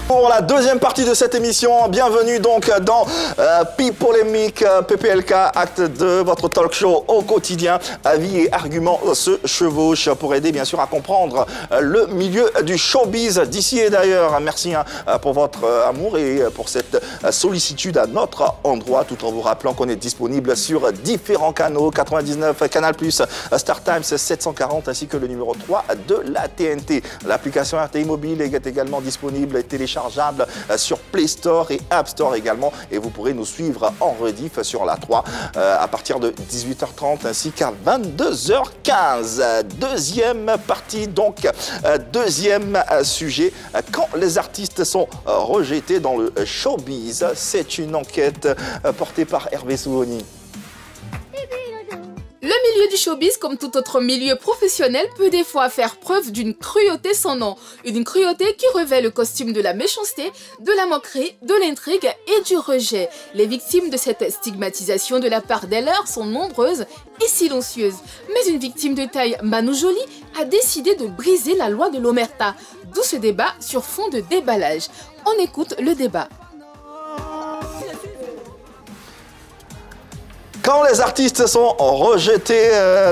Pour la deuxième partie de cette émission, bienvenue donc dans Polémique, PPLK, acte 2, votre talk show au quotidien. Avis et arguments se chevauchent pour aider bien sûr à comprendre le milieu du showbiz d'ici et d'ailleurs. Merci pour votre amour et pour cette sollicitude à notre endroit, tout en vous rappelant qu'on est disponible sur différents canaux, 99, Canal+, StarTimes 740 ainsi que le numéro 3 de la TNT. L'application RTI Mobile est également disponible et téléchargeable sur Play Store et App Store également. Et vous pourrez nous suivre en rediff sur la 3 à partir de 18h30 ainsi qu'à 22h15. Deuxième partie donc, deuxième sujet. Quand les artistes sont rejetés dans le showbiz, c'est une enquête portée par Hervé Souhoni. Le milieu du showbiz, comme tout autre milieu professionnel, peut des fois faire preuve d'une cruauté sans nom. Une cruauté qui revêt le costume de la méchanceté, de la moquerie, de l'intrigue et du rejet. Les victimes de cette stigmatisation de la part des leurs sont nombreuses et silencieuses. Mais une victime de taille, Manu Joly, a décidé de briser la loi de l'omerta. D'où ce débat sur fond de déballage. On écoute le débat. Quand les artistes sont rejetés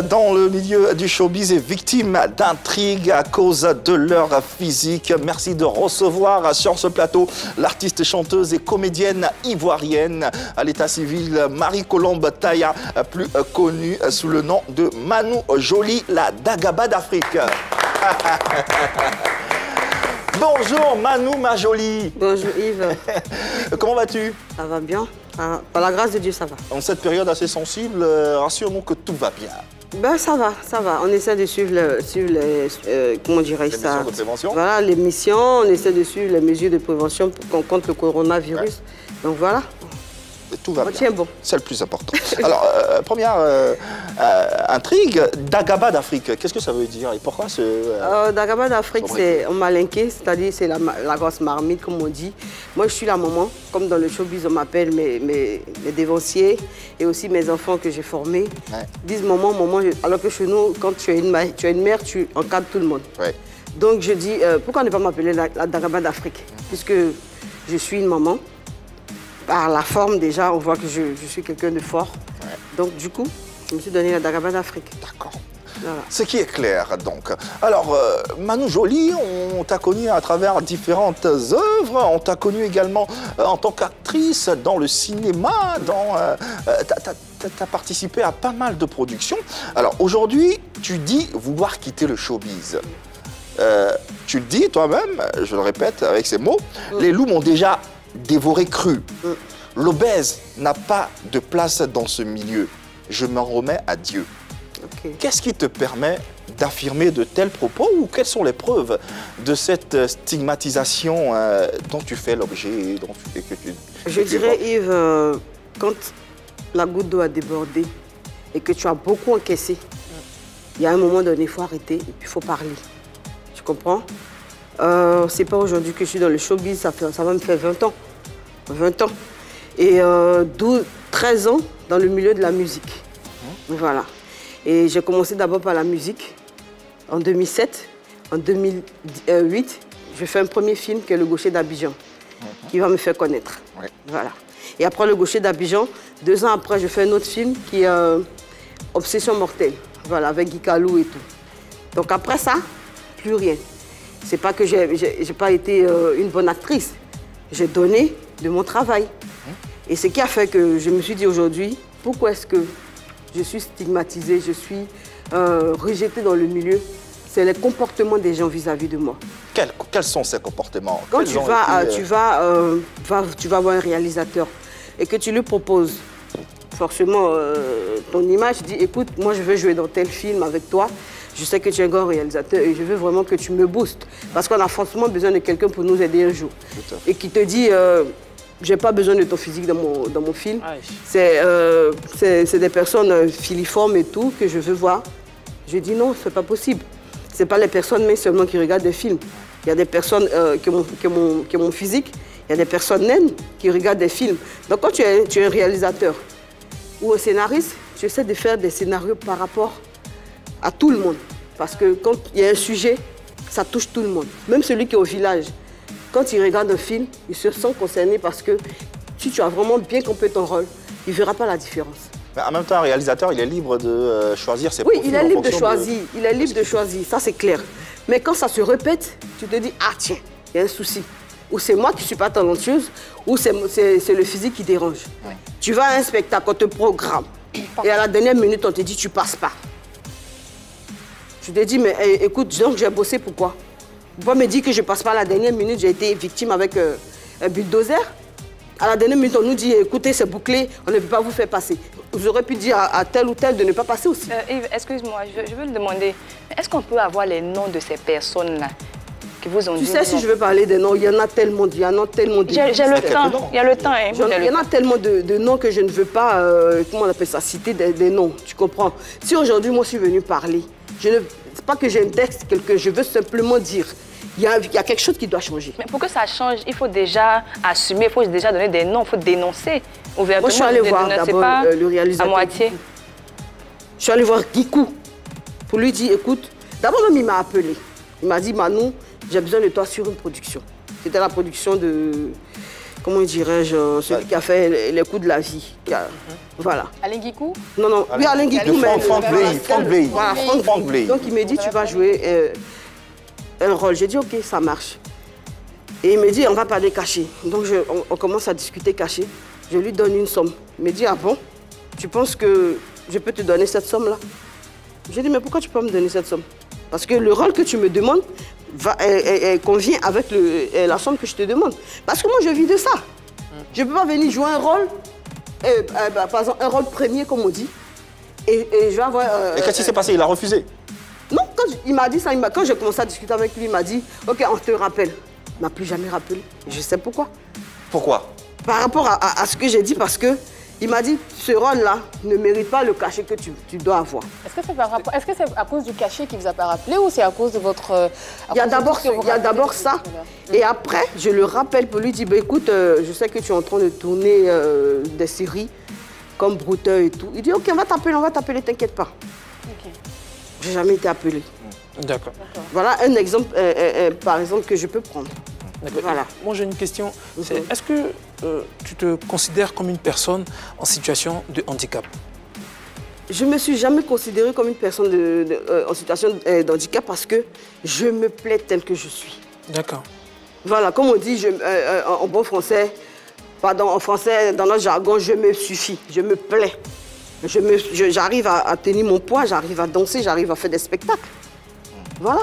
dans le milieu du showbiz et victimes d'intrigues à cause de leur physique, merci de recevoir sur ce plateau l'artiste chanteuse et comédienne ivoirienne à l'état civil Marie-Colombe Taya, plus connue sous le nom de Manu Joly, la Dagaba d'Afrique. Bonjour Manu ma Jolie. Bonjour Yves. Comment vas-tu? Ça va bien. Par la grâce de Dieu, ça va. En cette période assez sensible, rassure-nous que tout va bien. Ben ça va, ça va. On essaie de suivre comment dirais-je ça? Les mesures de prévention. Voilà, les missions. On essaie de suivre les mesures de prévention contre le coronavirus. Ouais. Donc voilà. Et tout va bien. Tient bon. C'est le plus important. Alors, première intrigue, Dagaba d'Afrique. Qu'est-ce que ça veut dire et pourquoi ce... Dagaba d'Afrique, c'est un malinqué, c'est-à-dire c'est la grosse marmite, comme on dit. Moi, je suis la maman. Comme dans le showbiz, on m'appelle mes dévanciers et aussi mes enfants que j'ai formés. Ouais. Disent maman, maman. Alors que chez nous, quand tu es une mère, tu encadres tout le monde. Ouais. Donc, je dis, pourquoi ne pas m'appeler la Dagaba d'Afrique? Puisque je suis une maman. Par la forme, déjà, on voit que je suis quelqu'un de fort. Ouais. Donc, du coup, je me suis donné la Dagaba d'Afrique. D'accord. Voilà. Ce qui est clair, donc. Alors, Manu Joly, on t'a connu à travers différentes œuvres. On t'a connu également en tant qu'actrice dans le cinéma. T'as participé à pas mal de productions. Alors, aujourd'hui, tu dis vouloir quitter le showbiz. Tu le dis toi-même, je le répète avec ces mots, les loups m'ont déjà dévoré cru. L'obèse n'a pas de place dans ce milieu. Je m'en remets à Dieu. Okay. Qu'est-ce qui te permet d'affirmer de tels propos ou quelles sont les preuves de cette stigmatisation dont tu fais l'objet? Je dirais, Yves, quand la goutte d'eau a débordé et que tu as beaucoup encaissé, il y a un moment donné, il faut arrêter et puis il faut parler. Tu comprends? C'est pas aujourd'hui que je suis dans le showbiz, ça va me faire 20 ans. 20 ans. Et 13 ans dans le milieu de la musique. Voilà. Et j'ai commencé d'abord par la musique en 2007. En 2008, je fais un premier film qui est Le Gaucher d'Abidjan, qui va me faire connaître. Ouais. Voilà. Et après Le Gaucher d'Abidjan, 2 ans après, je fais un autre film qui est Obsession mortelle. Voilà, avec Guy Calou et tout. Donc après ça, plus rien. C'est pas que j'ai pas été une bonne actrice. J'ai donné de mon travail. Et ce qui a fait que je me suis dit aujourd'hui, pourquoi est-ce que je suis stigmatisée, je suis rejetée dans le milieu? C'est les comportements des gens vis-à-vis de moi. Quels sont ces comportements? Quand tu vas voir un réalisateur et que tu lui proposes forcément ton image, tu dis, écoute, moi je veux jouer dans tel film avec toi. Je sais que tu es un grand réalisateur et je veux vraiment que tu me boostes. Parce qu'on a forcément besoin de quelqu'un pour nous aider un jour. Et qui te dit, j'ai pas besoin de ton physique dans mon film. C'est des personnes filiformes et tout que je veux voir. Je dis non, c'est pas possible. C'est pas les personnes mais seulement qui regardent des films. Il y a des personnes qui ont mon physique. Il y a des personnes naines qui regardent des films. Donc quand tu es un réalisateur ou un scénariste, tu essaies de faire des scénarios par rapport à tout le monde. Parce que quand il y a un sujet, ça touche tout le monde. Même celui qui est au village. quand il regarde un film, il se sent concerné parce que si tu as vraiment bien compris ton rôle, il ne verra pas la différence. Mais en même temps, un réalisateur, il est libre de choisir ses profils. Oui, il est libre de choisir. Il est libre de choisir, ça c'est clair. Mais quand ça se répète, tu te dis, ah tiens, il y a un souci. Ou c'est moi qui ne suis pas talentueuse, ou c'est le physique qui dérange. Ouais. Tu vas à un spectacle, on te programme, et à la dernière minute, on te dit, tu ne passes pas. Tu te dis, mais écoute, donc j'ai bossé, pourquoi? Pourquoi me dire que je ne passe pas à la dernière minute, j'ai été victime avec un bulldozer? À la dernière minute, on nous dit, écoutez, c'est bouclé, on ne peut pas vous faire passer. Vous aurez pu dire à tel ou tel de ne pas passer aussi. Yves, excuse-moi, je veux le demander. Est-ce qu'on peut avoir les noms de ces personnes-là qui vous ont dit? Tu sais, si je veux parler des noms, il y en a tellement, il y en a tellement. J'ai le temps, il y a le temps. Hein, il y en a tellement de noms que je ne veux pas, comment on appelle ça, citer des noms, tu comprends? Si aujourd'hui, moi, je suis venue parler, c'est pas que j'ai un texte, je veux simplement dire. Il y a quelque chose qui doit changer. Mais pour que ça change, il faut déjà assumer, il faut déjà donner des noms, il faut dénoncer ouvertement. Moi, je suis allée voir d'abord le réalisateur. À moitié. Je suis allée voir Gikou pour lui dire, écoute, d'abord même il m'a appelé. Il m'a dit, Manou, j'ai besoin de toi sur une production. C'était la production de, comment dirais-je, celui qui a fait les coups de la vie. Voilà. Alain Gikou? Non, non, oui, Alain Gikou, mais... Franck Bley. Voilà, Franck Bley. Donc il m'a dit, tu vas jouer un rôle. J'ai dit, ok, ça marche. Et il me dit, on va parler caché. Donc on commence à discuter caché. Je lui donne une somme. Il me dit, ah bon, tu penses que je peux te donner cette somme-là? J'ai dit, mais pourquoi tu peux me donner cette somme? Parce que le rôle que tu me demandes convient avec la somme que je te demande. Parce que moi, je vis de ça. Je ne peux pas venir jouer un rôle, par exemple, un rôle premier, comme on dit, et je vais avoir... et qu'est-ce qui s'est passé? Il a refusé? Non, quand il m'a dit ça, quand j'ai commencé à discuter avec lui, il m'a dit, ok, on te rappelle. Il ne m'a plus jamais rappelé. Je sais pourquoi. Pourquoi? Par rapport à ce que j'ai dit, parce que il m'a dit, ce rôle-là ne mérite pas le cachet que tu dois avoir. Est-ce que c'est à cause du cachet qui ne vous a pas rappelé ou c'est à cause de votre... Il y a d'abord ça. Et après, je le rappelle pour lui dire, bah, écoute, je sais que tu es en train de tourner des séries comme Brouteur et tout. Il dit, ok, on va t'appeler, t'inquiète pas. Okay. J'ai jamais été appelé. D'accord. Voilà un exemple, par exemple, que je peux prendre. Voilà. Moi, j'ai une question. Est-ce que tu te considères comme une personne en situation de handicap? Je ne me suis jamais considérée comme une personne en situation d'handicap parce que je me plais telle que je suis. D'accord. Voilà, comme on dit en bon français, pardon, en français, dans notre jargon, je me suffis, je me plais. J'arrive à tenir mon poids, j'arrive à danser, j'arrive à faire des spectacles. Voilà.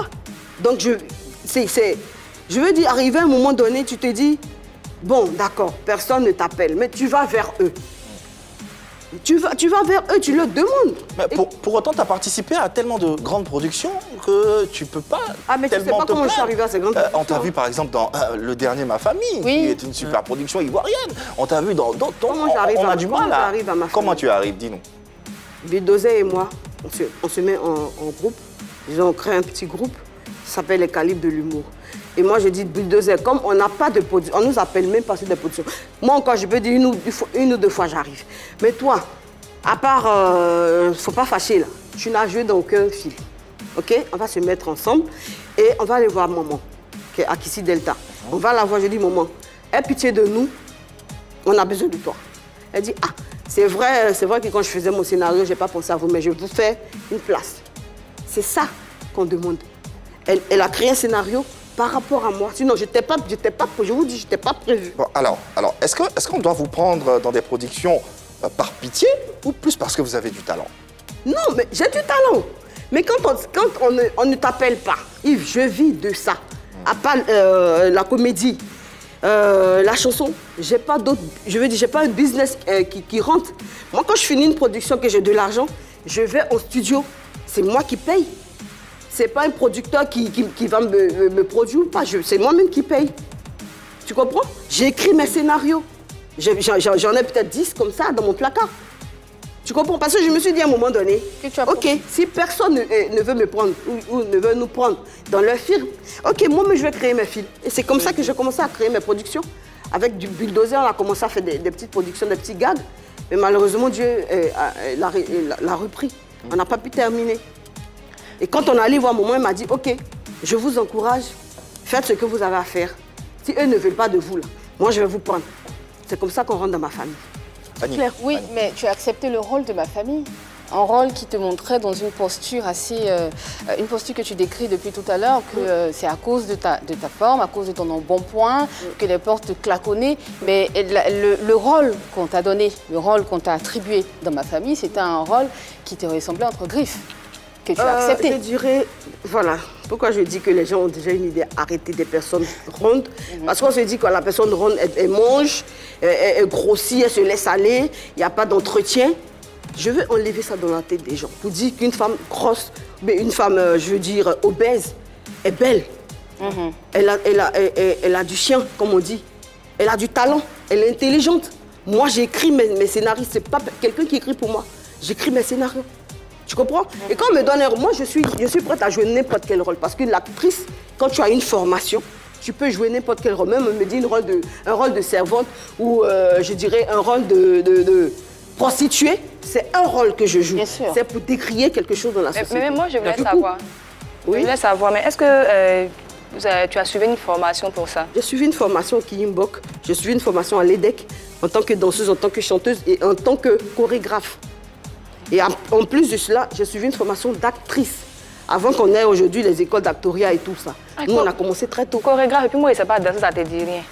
Donc, je veux dire, arrivé à un moment donné, tu te dis, bon, d'accord, personne ne t'appelle, mais tu vas vers eux. Tu vas vers eux, tu leur demandes. Mais pour autant, tu as participé à tellement de grandes productions que tu ne peux pas. Ah, mais tu ne sais pas comment je suis arrivée à ces grandes productions. On t'a vu par exemple dans Le Dernier Ma Famille, qui est une super production ivoirienne. On t'a vu dans d'autres. Comment j'arrive à ma famille? Comment tu arrives, dis-nous? Bulldozer et moi, on se met en groupe. On crée un petit groupe, ça s'appelle les Calibres de l'humour. Et moi, je dis Bulldozer, comme on n'a pas de production, on ne nous appelle même pas sur des productions. Moi encore, je peux dire une ou deux fois, j'arrive. Mais toi, à part, faut pas fâcher là, tu n'as joué dans aucun film. Ok? On va se mettre ensemble et on va aller voir maman, qui est à Kissi Delta. On va la voir, je dis maman, aie pitié de nous, on a besoin de toi. Elle dit, ah, c'est vrai que quand je faisais mon scénario, je n'ai pas pensé à vous, mais je vous fais une place. C'est ça qu'on demande. Elle a créé un scénario par rapport à moi. Sinon, je vous dis, je n'étais pas prévu. Bon, alors est-ce qu'on doit vous prendre dans des productions par pitié ou plus parce que vous avez du talent? Non, mais j'ai du talent. Mais quand on ne t'appelle pas, Yves, je vis de ça. À part la comédie, la chanson, j'ai pas d'autre. Je veux dire, j'ai pas un business qui rentre. Moi, quand je finis une production, que j'ai de l'argent, je vais au studio. C'est moi qui paye. C'est pas un producteur qui va me produire ou pas. C'est moi-même qui paye. Tu comprends? J'ai écrit mes scénarios. J'en ai peut-être 10 comme ça dans mon placard. Tu comprends? Parce que je me suis dit à un moment donné, ok, si personne ne veut me prendre ou ne veut nous prendre dans leur film, ok, moi je vais créer mes films. Et c'est comme ça que j'ai commencé à créer mes productions. Avec du Bulldozer, on a commencé à faire des petites productions, des petits gags. Mais malheureusement, Dieu l'a repris. On n'a pas pu terminer. Et quand on est allé voir maman, elle m'a dit, ok, je vous encourage, faites ce que vous avez à faire. Si eux ne veulent pas de vous, là, moi, je vais vous prendre. C'est comme ça qu'on rentre dans ma famille. Claire, oui, mais tu as accepté le rôle de ma famille. Un rôle qui te montrait dans une posture assez... une posture que tu décris depuis tout à l'heure, que c'est à cause de ta forme, à cause de ton embonpoint, que les portes te claconnaient. Mais le rôle qu'on t'a donné, le rôle qu'on t'a attribué dans ma famille, c'était un rôle qui te ressemblait entre griffes, que tu as accepté. Je dirais, voilà, pourquoi je dis que les gens ont déjà une idée arrêtée des personnes rondes. Parce qu'on se dit que la personne ronde, elle mange, elle grossit, elle se laisse aller, il n'y a pas d'entretien. Je veux enlever ça dans la tête des gens. Pour dire qu'une femme grosse, mais une femme, je veux dire, obèse, est belle. Elle a du chien, comme on dit. Elle a du talent, elle est intelligente. Moi, j'écris mes scénarios, c'est pas quelqu'un qui écrit pour moi. J'écris mes scénarios. Tu comprends? Et quand on me donne un rôle, moi, je suis prête à jouer n'importe quel rôle. Parce que l'actrice, quand tu as une formation, tu peux jouer n'importe quel rôle. Même on me dit un rôle de servante ou, je dirais, un rôle de prostituée, c'est un rôle que je joue. C'est pour décrier quelque chose dans la société. Mais moi, je voulais savoir. Oui? Je voulais savoir, mais est-ce que tu as suivi une formation pour ça? J'ai suivi une formation au Kiyimbok, j'ai suivi une formation à l'EDEC, en tant que danseuse, en tant que chanteuse et en tant que chorégraphe. Et en plus de cela, j'ai suivi une formation d'actrice. Avant qu'on ait aujourd'hui les écoles d'actoria et tout ça. Nous, on a commencé très tôt. Chorégraphe, et puis moi, je ne sais pas danser, ça ne te dit rien.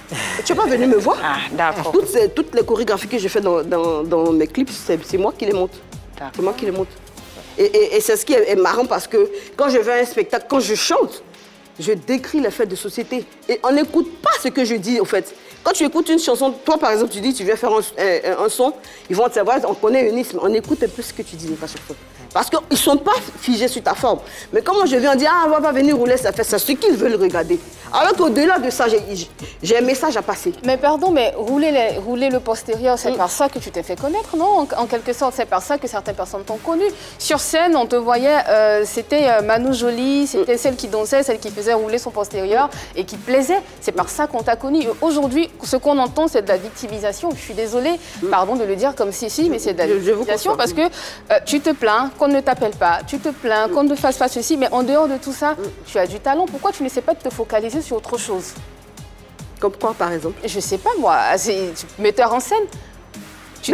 Tu n'es pas venu me voir? Ah, d'accord. Toutes les chorégraphies que je fais dans mes clips, c'est moi qui les monte. C'est moi qui les monte. Et c'est ce qui est marrant parce que quand je vais à un spectacle, quand je chante, je décris les faits de société. Et on n'écoute pas ce que je dis, en fait. Quand tu écoutes une chanson, toi, par exemple, tu dis, tu viens faire un son, ils vont te savoir, on connaît un isme, on écoute un peu ce que tu dis, à chaque fois. Parce qu'ils ne sont pas figés sur ta forme. Mais quand moi je viens dire, ah, on va venir rouler sa fesse, c'est ce qu'ils veulent regarder. Alors qu'au-delà de ça, j'ai un message à passer. Mais pardon, mais rouler le postérieur, c'est par ça que tu t'es fait connaître, non? En quelque sorte, c'est par ça que certaines personnes t'ont connu. Sur scène, on te voyait, c'était Manu Jolie, c'était celle qui dansait, celle qui faisait rouler son postérieur et qui plaisait. C'est par ça qu'on t'a connu. Aujourd'hui, ce qu'on entend, c'est de la victimisation. Je suis désolée, pardon de le dire comme si, mais c'est de la victimisation parce que tu te plains qu'on ne t'appelle pas, tu te plains qu'on ne fasse pas ceci, mais en dehors de tout ça, tu as du talent. Pourquoi tu ne sais pas de te focaliser sur autre chose? Comme quoi, par exemple? Je sais pas, moi, c'est metteur en scène. Tu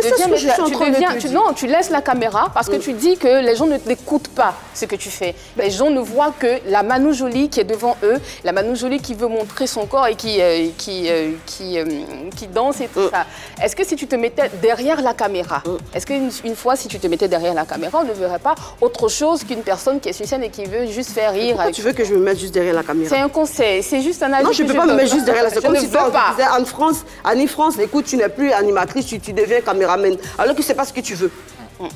laisses la caméra parce que tu dis que les gens ne t'écoutent pas ce que tu fais. Les gens ne voient que la Manu Jolie qui est devant eux, la Manu Jolie qui veut montrer son corps et qui danse et tout ça. Est-ce que si tu te mettais derrière la caméra, est-ce qu'une fois, si tu te mettais derrière la caméra, on ne verrait pas autre chose qu'une personne qui est sur scène et qui veut juste faire rire? Pourquoi tu veux que je me mette juste derrière la caméra? C'est un conseil, c'est juste un avis. Non, je ne peux pas me mettre juste derrière la caméra. C'est comme si toi, tu disais Annie France, écoute, tu n'es plus animatrice, tu deviens caméraman, alors que c'est pas ce que tu veux.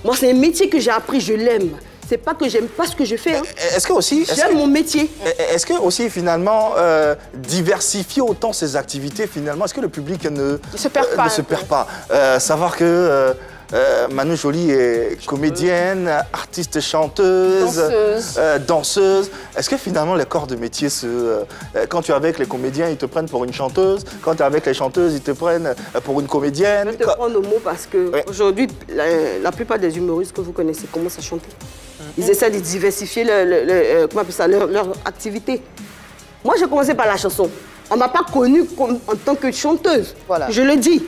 Moi, c'est un métier que j'ai appris, je l'aime. C'est pas que j'aime pas ce que je fais. Hein. Est-ce que aussi... J'aime mon métier. Est-ce que aussi, finalement, diversifier autant ses activités, finalement, est-ce que le public ne se perd pas, savoir que Manu Jolie est comédienne, artiste chanteuse, danseuse. Est-ce que finalement les corps de métier quand tu es avec les comédiens, ils te prennent pour une chanteuse? Quand tu es avec les chanteuses, ils te prennent pour une comédienne? Je vais te prendre au mot parce qu'aujourd'hui, la plupart des humoristes que vous connaissez commencent à chanter. Ils essaient de diversifier leur activité. Moi, j'ai commencé par la chanson. On ne m'a pas connue en tant que chanteuse. Voilà. Je le dis.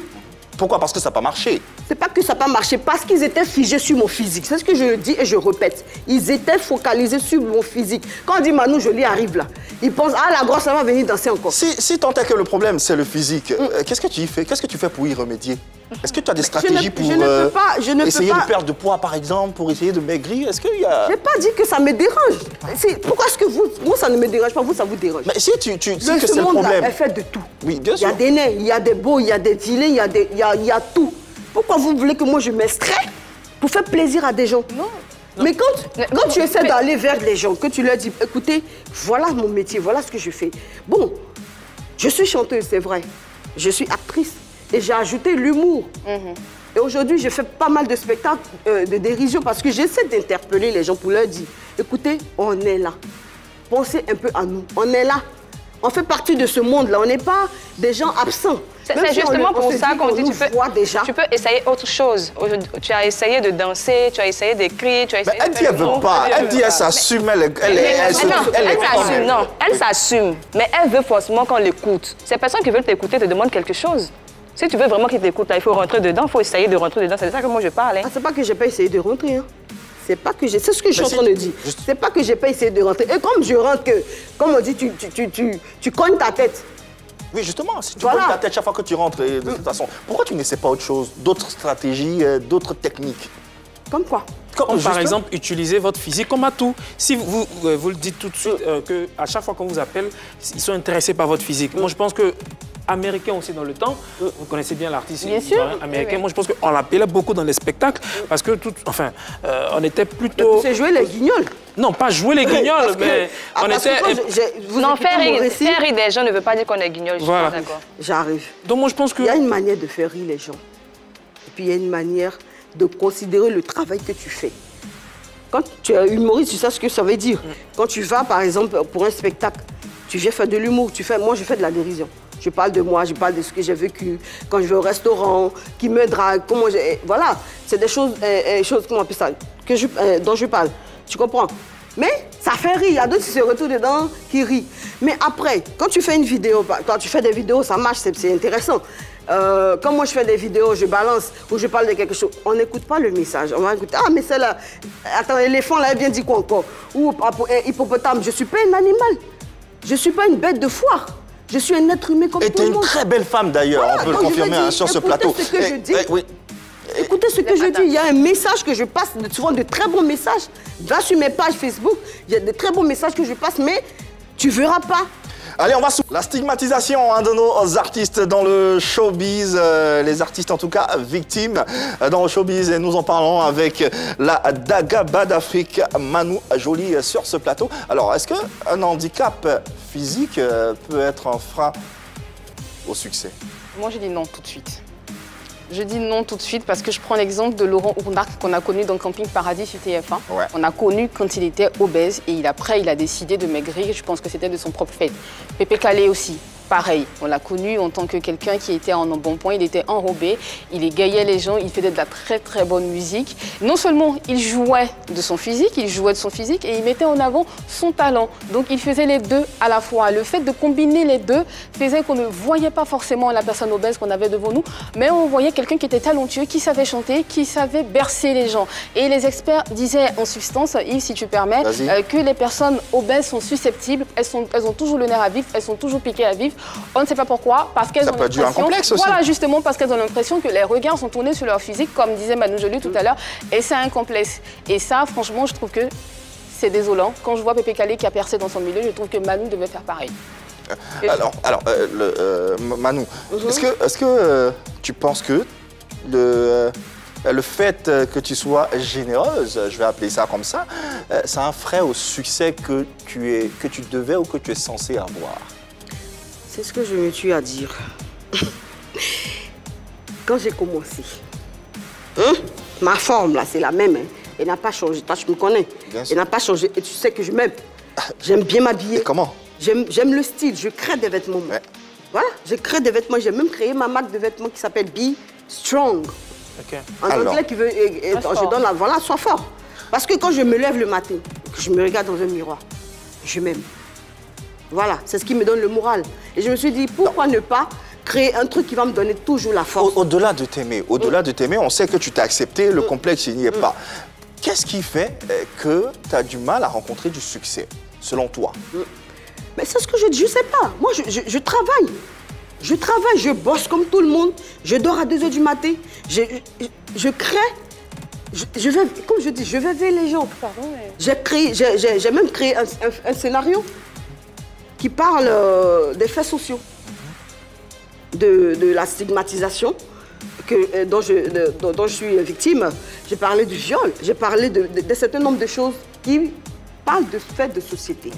Pourquoi? Parce que ça n'a pas marché. C'est pas que ça n'a pas marché, parce qu'ils étaient figés sur mon physique. C'est ce que je dis et je répète. Ils étaient focalisés sur mon physique. Quand on dit Manu Jolie arrive là, ils pensent, ah la grosse, ça va venir danser encore. Si tant est que le problème, c'est le physique, qu'est-ce que tu y fais? Qu'est-ce que tu fais pour y remédier? Est-ce que tu as des stratégies pour essayer de perdre de poids, par exemple, pour essayer de maigrir? Est-ce qu'il y a... Je n'ai pas dit que ça me dérange. Pourquoi est-ce que moi, ça ne me dérange pas, vous, ça vous dérange? Mais si tu dis que c'est le problème... est fait de tout. Oui, bien sûr. Il y a des nains, il y a des beaux, il y a des vilains, il y a tout. Pourquoi vous voulez que moi, je m'extrais pour faire plaisir à des gens? Non. Mais quand tu essaies d'aller vers les gens, que tu leur dis, écoutez, voilà mon métier, voilà ce que je fais. Bon, je suis chanteuse, c'est vrai. Je suis actrice. Et j'ai ajouté l'humour. Et aujourd'hui, je fais pas mal de spectacles de dérision parce que j'essaie d'interpeller les gens pour leur dire, écoutez, on est là. Pensez un peu à nous. On est là. On fait partie de ce monde-là. On n'est pas des gens absents. C'est justement pour ça qu'on dit tu peux essayer autre chose. Tu as essayé de danser, tu as essayé d'écrire, tu as essayé elle dit elle veut pas. Elle dit elle s'assume. Elle s'assume. Non, elle s'assume. Mais elle veut forcément qu'on l'écoute. Ces personnes qui veulent t'écouter te demandent quelque chose. Si tu veux vraiment qu'ils t'écoutent, il faut rentrer dedans, il faut essayer de rentrer dedans. C'est de ça que moi je parle. Hein. Ah, c'est pas que j'ai pas essayé de rentrer. Hein. C'est pas que j'ai. C'est ce que je suis en train de dire. C'est pas que j'ai pas essayé de rentrer. Et comme je rentre, comme on dit, tu cognes ta tête. Oui, justement, si tu cognes ta tête chaque fois que tu rentres, de toute façon, pourquoi tu n'essaies pas autre chose, d'autres stratégies, d'autres techniques? Comme quoi? Comme par exemple, utiliser votre physique comme atout. Si vous le dites tout de suite, qu'à chaque fois qu'on vous appelle, ils sont intéressés par votre physique. Moi, je pense que américain aussi dans le temps, vous connaissez bien l'artiste américain. Moi, je pense qu'on l'appelait beaucoup dans les spectacles parce que, on était plutôt... C'est jouer les guignols. Non, pas jouer les guignols, mais on était... Non, faire rire des gens ne veut pas dire qu'on est guignol, je suis pas d'accord. J'arrive. Donc moi, je pense que... Il y a une manière de faire rire les gens. Et puis, il y a une manière de considérer le travail que tu fais. Quand tu es humoriste, tu sais ce que ça veut dire. Quand tu vas, par exemple, pour un spectacle, tu viens faire de l'humour. Moi, je fais de la dérision. Je parle de moi, je parle de ce que j'ai vécu quand je vais au restaurant, qui me drague, comment voilà, c'est des choses, comment on appelle ça, dont je parle. Tu comprends? Mais ça fait rire. Il y a d'autres qui se retrouvent dedans, qui rient. Mais après, quand tu fais une vidéo, quand tu fais des vidéos, ça marche, c'est intéressant. Quand moi je fais des vidéos, je balance ou je parle de quelque chose, on n'écoute pas le message. On va écouter, ah mais celle-là, attends, l'éléphant là, elle vient dire quoi encore? Ou hippopotame, je ne suis pas un animal. Je ne suis pas une bête de foire. Je suis un être humain comme tout le monde. Et tu es une très belle femme d'ailleurs, on peut le confirmer sur ce plateau. Écoutez ce que je dis. Écoutez ce que je dis. Il y a un message que je passe, souvent de très bons messages. Va sur mes pages Facebook, il y a de très bons messages que je passe, mais tu ne verras pas. Allez, on va sur la stigmatisation de nos artistes dans le showbiz, les artistes en tout cas victimes dans le showbiz. Et nous en parlons avec la Dagaba d'Afrique, Manu Joly, sur ce plateau. Alors, est-ce qu'un handicap physique peut être un frein au succès? Moi, je dis non tout de suite. Je dis non tout de suite parce que je prends l'exemple de Laurent Ounark qu'on a connu dans Camping Paradis sur TF1. Ouais. On a connu quand il était obèse et après il a décidé de maigrir. Je pense que c'était de son propre fait. Pépé Calé aussi. Pareil, on l'a connu en tant que quelqu'un qui était en bon point, il était enrobé, il égayait les gens, il faisait de la très très bonne musique. Non seulement il jouait de son physique, et il mettait en avant son talent. Donc il faisait les deux à la fois. Le fait de combiner les deux faisait qu'on ne voyait pas forcément la personne obèse qu'on avait devant nous, mais on voyait quelqu'un qui était talentueux, qui savait chanter, qui savait bercer les gens. Et les experts disaient en substance, Yves, si tu permets, que les personnes obèses sont susceptibles, elles ont toujours le nerf à vif, elles sont toujours piquées à vif. On ne sait pas pourquoi, parce qu'elles ont l'impression... Voilà, justement, parce qu'elles ont l'impression que les regards sont tournés sur leur physique, comme disait Manu Joly tout à l'heure, et c'est un complexe. Et ça, franchement, je trouve que c'est désolant. Quand je vois Pépé Calé qui a percé dans son milieu, je trouve que Manu devait faire pareil. Alors Manu, est-ce que tu penses que le fait que tu sois généreuse, je vais appeler ça comme ça, c'est un frein au succès que tu devais ou que tu es censé avoir? C'est ce que je me tue à dire. Quand j'ai commencé, ma forme là, c'est la même. Hein. Elle n'a pas changé. Toi, tu me connais. Elle n'a pas changé. Et tu sais que je m'aime. J'aime bien m'habiller. Comment? J'aime le style. Je crée des vêtements. Ouais. Voilà, je crée des vêtements. J'ai même créé ma marque de vêtements qui s'appelle Be Strong. Okay. En anglais, qui veut. Je donne la. Voilà, sois fort. Parce que quand je me lève le matin, que je me regarde dans un miroir, je m'aime. Voilà, c'est ce qui me donne le moral. Et je me suis dit, pourquoi ne pas créer un truc qui va me donner toujours la force? Au-delà de t'aimer, on sait que tu t'es accepté, le complexe, il n'y est pas. Qu'est-ce qui fait que tu as du mal à rencontrer du succès, selon toi? Mais c'est ce que je dis, je ne sais pas. Moi, je travaille. Je travaille, je bosse comme tout le monde. Je dors à 2 h du matin. Je crée. Comme je dis, je vais vers les gens. J'ai même créé un scénario qui parle des faits sociaux, de la stigmatisation dont je suis victime. J'ai parlé du viol, j'ai parlé de certain nombre de choses qui parlent de faits de société.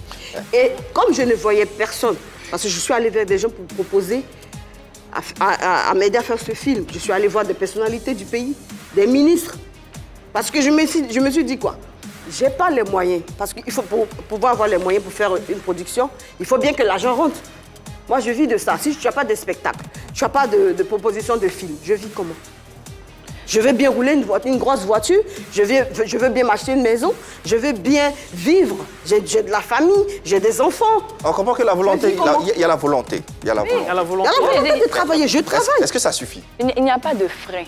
Et comme je ne voyais personne, parce que je suis allée vers des gens pour proposer à m'aider à faire ce film, je suis allée voir des personnalités du pays, des ministres, parce que je me suis dit quoi? j'ai pas les moyens. Parce qu'il faut, pour pouvoir avoir les moyens pour faire une production, il faut bien que l'argent rentre. Moi, je vis de ça. Si tu n'as pas de spectacle, tu n'as pas de proposition de film, je vis comment? Je veux bien rouler une grosse voiture, je veux bien m'acheter une maison, je veux bien vivre. J'ai de la famille, j'ai des enfants. On comprend que la volonté, il y a la volonté. Il y a la volonté. Il y a la volonté. Il y a la volonté de travailler, je travaille. Est-ce que ça suffit? Il n'y a pas de frein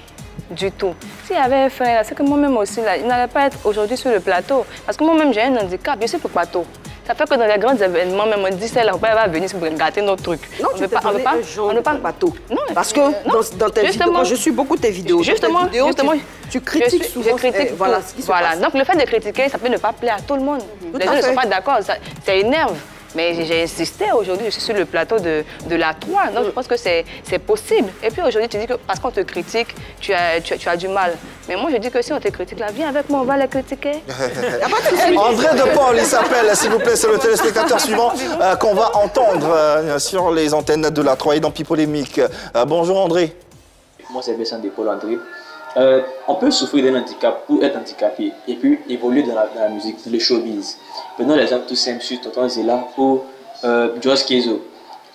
du tout. S'il y avait un frein, c'est que moi-même aussi, là, il n'allait pas être aujourd'hui sur le plateau. Parce que moi-même, j'ai un handicap, je suis pour plateau. Ça fait que dans les grands événements, même on dit celle-là, on va venir pour gâter notre truc. Non, tu peux pas un genre de bateau. Non, parce que dans tes vidéos, moi je suis beaucoup tes vidéos. Justement, tu critiques souvent. Je critique. Voilà ce qui se passe. Donc le fait de critiquer, ça peut ne pas plaire à tout le monde. Les gens ne sont pas d'accord, ça énerve. Mais j'ai insisté aujourd'hui, je suis sur le plateau de la 3, donc je pense que c'est possible. Et puis aujourd'hui, tu dis que parce qu'on te critique, tu as du mal. Mais moi, je dis que si on te critique, là, viens avec moi, on va les critiquer. André De Paul, il s'appelle, s'il vous plaît, c'est le téléspectateur suivant qu'on va entendre sur les antennes de la 3 et dans Pipolémique. Bonjour André. Moi, c'est Vincent De Paul André. On peut souffrir d'un handicap ou être handicapé et puis évoluer dans la musique, dans le showbiz. Prenons l'exemple tout simple sur Tonton Zilla ou Joss Kezo.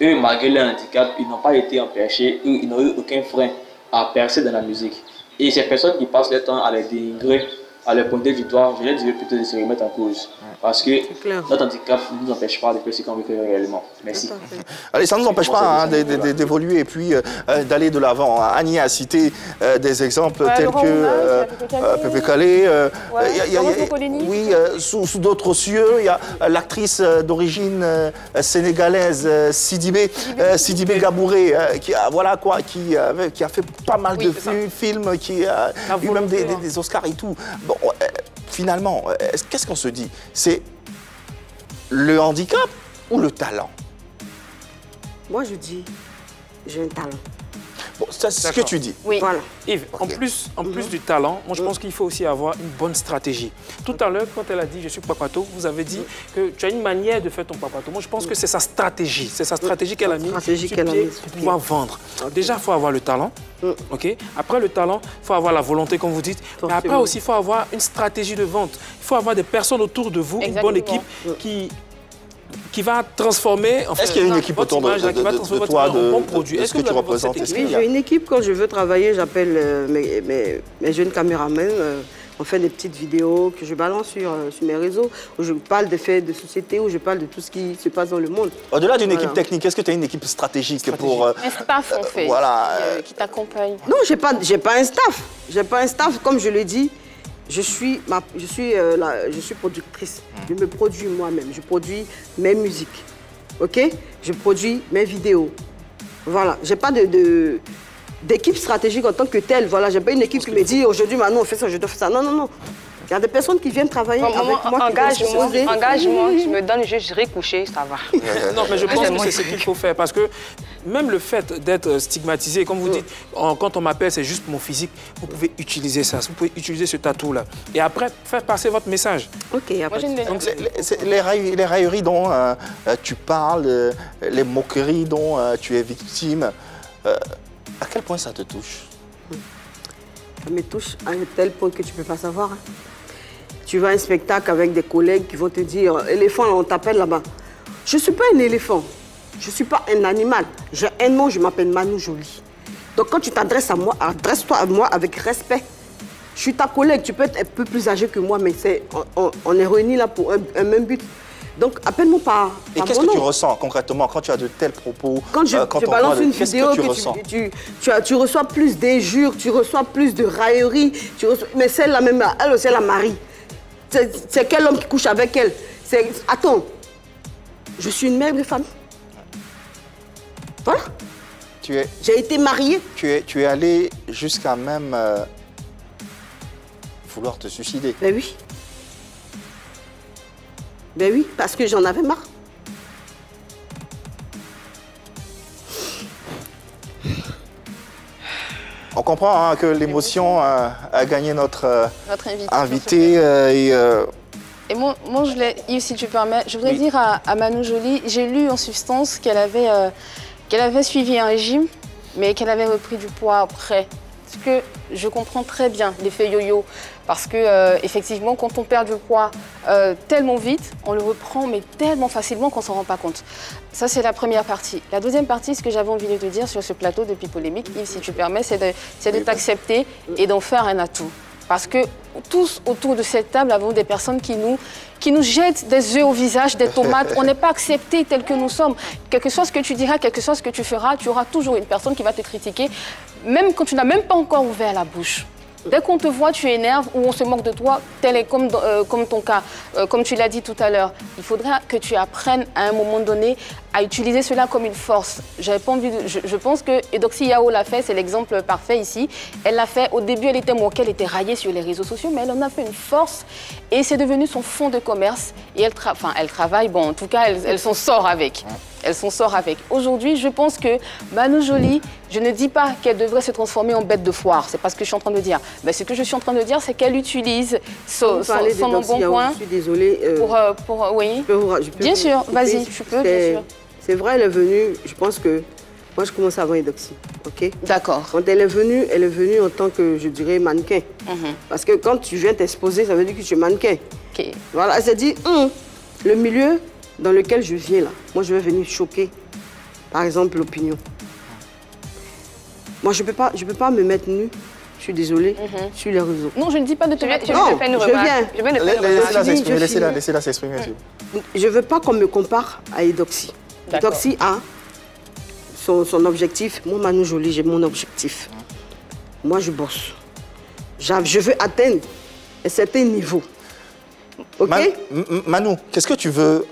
Eux, malgré leur handicap, ils n'ont pas été empêchés, ils n'ont eu aucun frein à percer dans la musique. Et ces personnes qui passent leur temps à les dénigrer, à les pointer du doigt, je leur dirais plutôt de se remettre en cause. Parce que notre handicap ne nous empêche pas de faire ce qu'on veut faire réellement. Merci. Allez, ça ne nous empêche pas d'évoluer et puis d'aller de l'avant. Annie a cité des exemples tels que Pépé Calé. Oui, sous d'autres cieux, il y a l'actrice d'origine sénégalaise Sidibé Gabouré, qui a fait pas mal de films, qui a eu même des Oscars et tout. Bon, finalement, qu'est-ce qu'on se dit? C'est le handicap ou le talent? Moi, je dis, j'ai un talent. Bon, c'est ce que tu dis. Oui. Voilà. Yves, en plus du talent, moi je pense qu'il faut aussi avoir une bonne stratégie. Tout à l'heure, quand elle a dit « je suis Papato », vous avez dit que tu as une manière de faire ton Papato. Moi je pense que c'est sa stratégie. C'est sa stratégie qu'elle a mise pour pouvoir vendre. Déjà, il faut avoir le talent. Okay. Après le talent, il faut avoir la volonté, comme vous dites. Mais après aussi, il faut avoir une stratégie de vente. Il faut avoir des personnes autour de vous, une bonne équipe qui va transformer... Est-ce qu'il y a une équipe autour de toi, bon produit? Est-ce que tu représentes? Oui, j'ai une équipe. Quand je veux travailler, j'appelle mes jeunes caméramans. On fait des petites vidéos que je balance sur mes réseaux, où je parle des faits de société, où je parle de tout ce qui se passe dans le monde. Au-delà d'une équipe technique, est-ce que tu as une équipe stratégique pour... Un staff, en fait, qui t'accompagne. Non, j'ai pas un staff. J'ai pas un staff, comme je l'ai dit. Je suis productrice. Je me produis moi-même. Je produis mes musiques. OK? Je produis mes vidéos. Voilà. J'ai pas d'équipe stratégique en tant que telle. Voilà. J'ai pas une équipe qui me dit aujourd'hui, Manon, on fait ça, je dois faire ça. Non, non, non. Il y a des personnes qui viennent travailler avec moi. Engagement, je me donne juste recoucher, ça va. Non, mais je pense que c'est ce qu'il faut faire. Parce que même le fait d'être stigmatisé, comme vous dites, quand on m'appelle, c'est juste mon physique, vous pouvez utiliser ça. Vous pouvez utiliser ce tatou-là. Et après, faire passer votre message. OK, donc, les railleries dont tu parles, les moqueries dont tu es victime, à quel point ça te touche? Ça me touche à un tel point que tu ne peux pas savoir. Tu vas à un spectacle avec des collègues qui vont te dire « éléphant, on t'appelle là-bas ». Je ne suis pas un éléphant. Je ne suis pas un animal. J'ai un nom, je m'appelle Manou Jolie. Donc quand tu t'adresses à moi, adresse-toi à moi avec respect. Je suis ta collègue, tu peux être un peu plus âgé que moi, mais on est réunis là pour un même but. Donc, appelle-moi par Et qu'est-ce que tu ressens concrètement quand tu as de tels propos? Quand je balance une vidéo, tu reçois plus d'injures, tu reçois plus de railleries. Mais celle-là même, elle aussi, la Marie. C'est quel homme qui couche avec elle? Attends, je suis une mère de famille. Voilà. J'ai été mariée. Tu es allé jusqu'à même vouloir te suicider. Ben oui. Ben oui, parce que j'en avais marre. On comprend que l'émotion a gagné notre invité. Et moi, Yves, si tu permets, je voudrais dire à Manou Jolie, j'ai lu en substance qu'elle avait suivi un régime, mais qu'elle avait repris du poids après. que je comprends très bien l'effet yo-yo parce que effectivement, quand on perd du poids tellement vite, on le reprend mais tellement facilement qu'on s'en rend pas compte. Ça, c'est la première partie. La deuxième partie, ce que j'avais envie de te dire sur ce plateau depuis Polémique, Yves, si tu permets, c'est de t'accepter et d'en faire un atout. Parce que tous autour de cette table avons des personnes qui nous jettent des œufs au visage, des tomates. On n'est pas acceptés tels que nous sommes. Quel que soit ce que tu diras, quel que soit ce que tu feras, tu auras toujours une personne qui va te critiquer, même quand tu n'as même pas encore ouvert la bouche. Dès qu'on te voit, tu énerves ou on se moque de toi, tel est comme ton cas, comme tu l'as dit tout à l'heure. Il faudra que tu apprennes à un moment donné à utiliser cela comme une force. J'avais pas envie de, je pense que Eudoxie Yao l'a fait, c'est l'exemple parfait ici. Elle l'a fait, au début elle était moquée, elle était raillée sur les réseaux sociaux, mais elle en a fait une force et c'est devenu son fonds de commerce. Et elle travaille, bon en tout cas elle s'en sort avec. Elle s'en sort avec. Aujourd'hui, je pense que Manu Joly, je ne dis pas qu'elle devrait se transformer en bête de foire, c'est pas ce que je suis en train de dire. Mais ce que je suis en train de dire, c'est qu'elle utilise son embonpoint. Je suis désolée. Oui. Je peux bien sûr, vas-y, tu peux, bien sûr. C'est vrai, elle est venue, je pense que... Moi, je commence avant Eudoxie, ok? D'accord. Quand elle est venue en tant que, je dirais, mannequin. Parce que quand tu viens t'exposer, ça veut dire que tu es mannequin. Ok. Voilà, elle s'est dit, le milieu dans lequel je viens là, moi, je vais venir choquer, par exemple, l'opinion. Moi, je peux pas me mettre nue, je suis désolée, sur les réseaux. Non, je ne dis pas de te mettre. Non, je viens. Laissez-la s'exprimer. Je ne veux pas qu'on me compare à Eudoxie. Eudoxie a son objectif. Moi, Manu Joly, j'ai mon objectif. Moi, je bosse. Je veux atteindre un certain niveau. OK? Manu, qu'est-ce que tu veux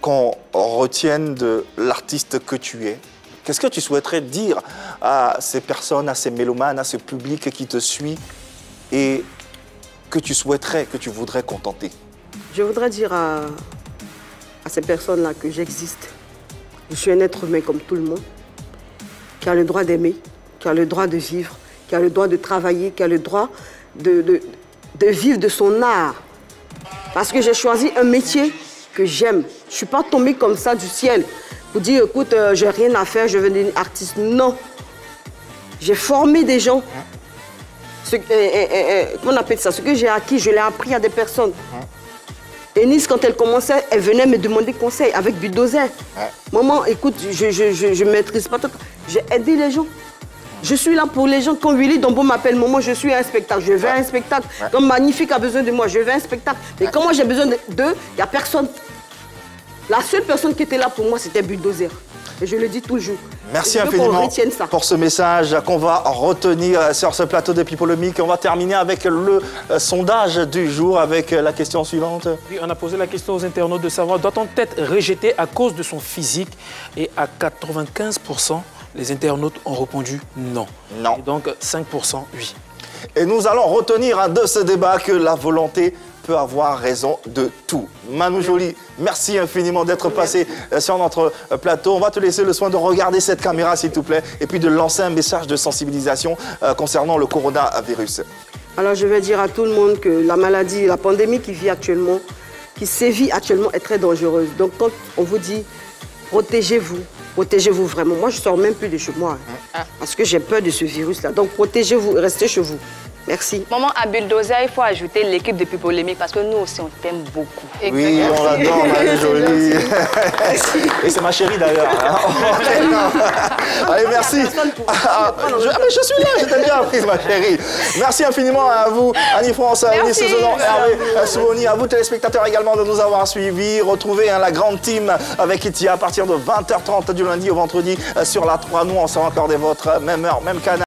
qu'on retienne de l'artiste que tu es? Qu'est-ce que tu souhaiterais dire à ces personnes, à ces mélomanes, à ce public qui te suit et que tu souhaiterais, que tu voudrais contenter? Je voudrais dire à ces personnes-là que j'existe. Je suis un être humain comme tout le monde, qui a le droit d'aimer, qui a le droit de vivre, qui a le droit de travailler, qui a le droit de vivre de son art. Parce que j'ai choisi un métier que j'aime. Je ne suis pas tombée comme ça du ciel pour dire, écoute, j'ai rien à faire, je veux devenir artiste. Non. J'ai formé des gens. Comment on appelle ça? Ce que j'ai acquis, je l'ai appris à des personnes. Ennis, quand elle commençait, elle venait me demander conseil avec Bulldozer. Maman, écoute, je ne maîtrise pas tout. J'ai aidé les gens. Je suis là pour les gens. Quand Willy Dombo m'appelle, maman, je suis à un spectacle. Je vais à un spectacle. Quand Magnifique a besoin de moi, je vais à un spectacle. Mais quand moi j'ai besoin d'eux, il n'y a personne. La seule personne qui était là pour moi, c'était Bulldozer. Et je le dis toujours. Merci infiniment pour ce message qu'on va retenir sur ce plateau de Pipolemique. On va terminer avec le sondage du jour avec la question suivante. Oui, on a posé la question aux internautes de savoir doit-on être rejeté à cause de son physique? Et à 95%, les internautes ont répondu non. Non. Et donc 5% oui. Et nous allons retenir de ce débat que la volonté peut avoir raison de tout. Manu Joly, merci infiniment d'être passé sur notre plateau. On va te laisser le soin de regarder cette caméra, s'il te plaît, et puis de lancer un message de sensibilisation concernant le coronavirus. Alors, je vais dire à tout le monde que la maladie, la pandémie qui sévit actuellement est très dangereuse. Donc, quand on vous dit protégez-vous, protégez-vous vraiment. Moi, je ne sors même plus de chez moi, parce que j'ai peur de ce virus-là. Donc, protégez-vous, restez chez vous. Merci. Maman, à Bulldozer, il faut ajouter l'équipe de Pipolemique parce que nous aussi, on t'aime beaucoup. Oui, on l'adore, Manu Joly. Et c'est ma chérie d'ailleurs. Allez, merci. Je suis là, je t'ai bien appris, ma chérie. Merci infiniment à vous, Annie France, Annie Saisonant, Hervé Souni, à vous téléspectateurs également de nous avoir suivis. Retrouvez la grande team avec Itia à partir de 20h30 du lundi au vendredi sur la 3. Nous, on sera encore des vôtres, même heure, même canal.